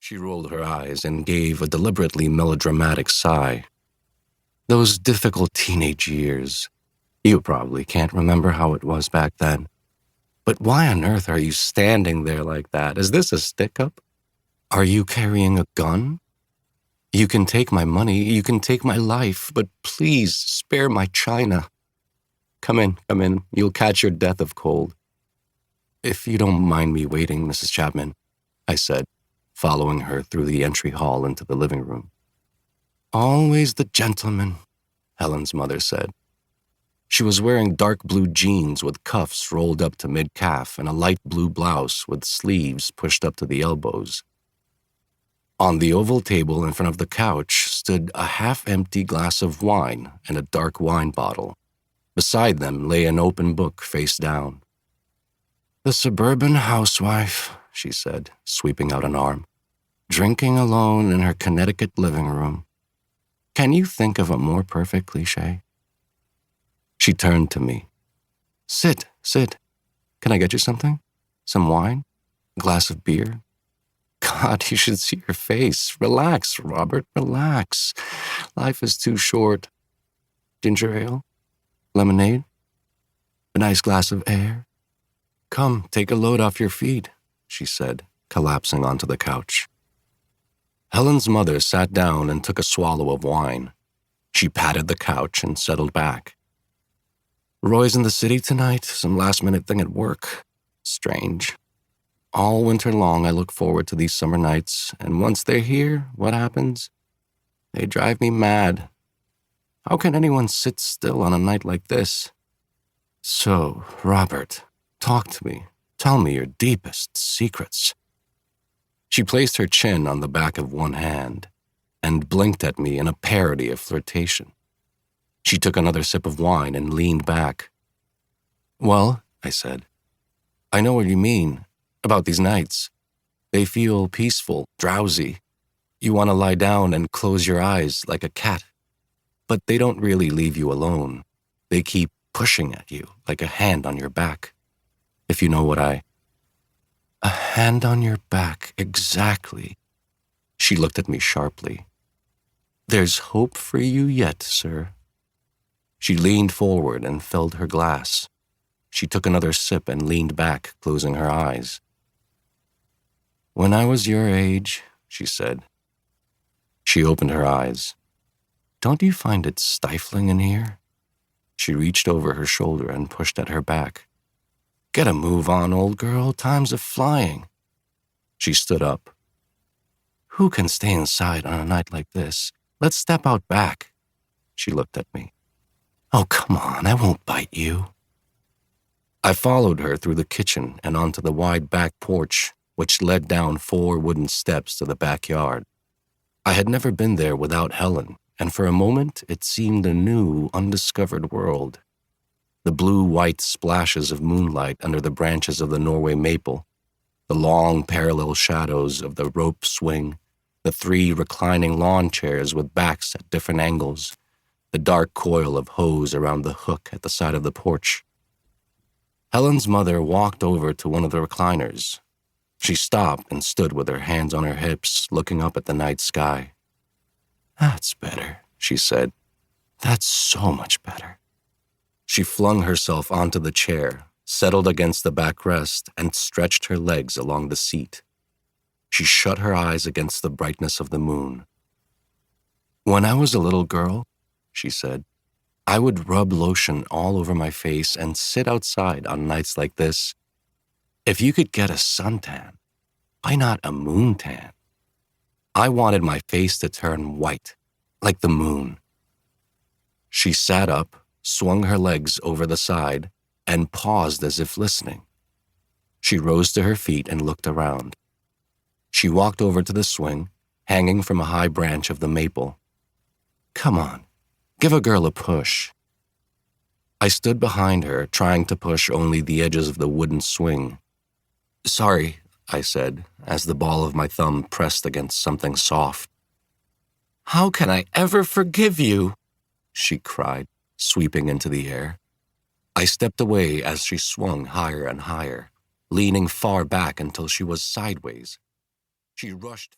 She rolled her eyes and gave a deliberately melodramatic sigh. Those difficult teenage years. You probably can't remember how it was back then. But why on earth are you standing there like that? Is this a stick-up? Are you carrying a gun? You can take my money, you can take my life, but please spare my china. Come in, you'll catch your death of cold. If you don't mind me waiting, Mrs. Chapman, I said, following her through the entry hall into the living room. Always the gentleman, Helen's mother said. She was wearing dark blue jeans with cuffs rolled up to mid-calf and a light blue blouse with sleeves pushed up to the elbows. On the oval table in front of the couch stood a half-empty glass of wine and a dark wine bottle. Beside them lay an open book face down. The suburban housewife, she said, sweeping out an arm, drinking alone in her Connecticut living room. Can you think of a more perfect cliché? She turned to me. Sit. Can I get you something? Some wine? A glass of beer? God, you should see your face. Relax, Robert, relax. Life is too short. Ginger ale? Lemonade? A nice glass of air? Come, take a load off your feet, she said, collapsing onto the couch. Helen's mother sat down and took a swallow of wine. She patted the couch and settled back. Roy's in the city tonight, some last-minute thing at work. Strange. All winter long, I look forward to these summer nights, and once they're here, what happens? They drive me mad. How can anyone sit still on a night like this? So, Robert, talk to me. Tell me your deepest secrets. She placed her chin on the back of one hand and blinked at me in a parody of flirtation. She took another sip of wine and leaned back. Well, I said, I know what you mean about these nights. They feel peaceful, drowsy. You want to lie down and close your eyes like a cat. But they don't really leave you alone. They keep pushing at you like a hand on your back. If you know what A hand on your back, exactly. She looked at me sharply. There's hope for you yet, sir. She leaned forward and filled her glass. She took another sip and leaned back, closing her eyes. When I was your age, she said. She opened her eyes. Don't you find it stifling in here? She reached over her shoulder and pushed at her back. Get a move on, old girl. Time's a-flying. She stood up. Who can stay inside on a night like this? Let's step out back. She looked at me. Oh, come on, I won't bite you. I followed her through the kitchen and onto the wide back porch, which led down 4 wooden steps to the backyard. I had never been there without Helen, and for a moment it seemed a new, undiscovered world. The blue-white splashes of moonlight under the branches of the Norway maple, the long parallel shadows of the rope swing, the 3 reclining lawn chairs with backs at different angles, the dark coil of hose around the hook at the side of the porch. Helen's mother walked over to one of the recliners. She stopped and stood with her hands on her hips, looking up at the night sky. That's better, she said. That's so much better. She flung herself onto the chair, settled against the backrest, and stretched her legs along the seat. She shut her eyes against the brightness of the moon. When I was a little girl, she said, I would rub lotion all over my face and sit outside on nights like this. If you could get a suntan, why not a moontan? I wanted my face to turn white, like the moon. She sat up, swung her legs over the side, and paused as if listening. She rose to her feet and looked around. She walked over to the swing, hanging from a high branch of the maple. Come on, give a girl a push. I stood behind her, trying to push only the edges of the wooden swing. Sorry, I said, as the ball of my thumb pressed against something soft. How can I ever forgive you? She cried, sweeping into the air. I stepped away as she swung higher and higher, leaning far back until she was sideways. She rushed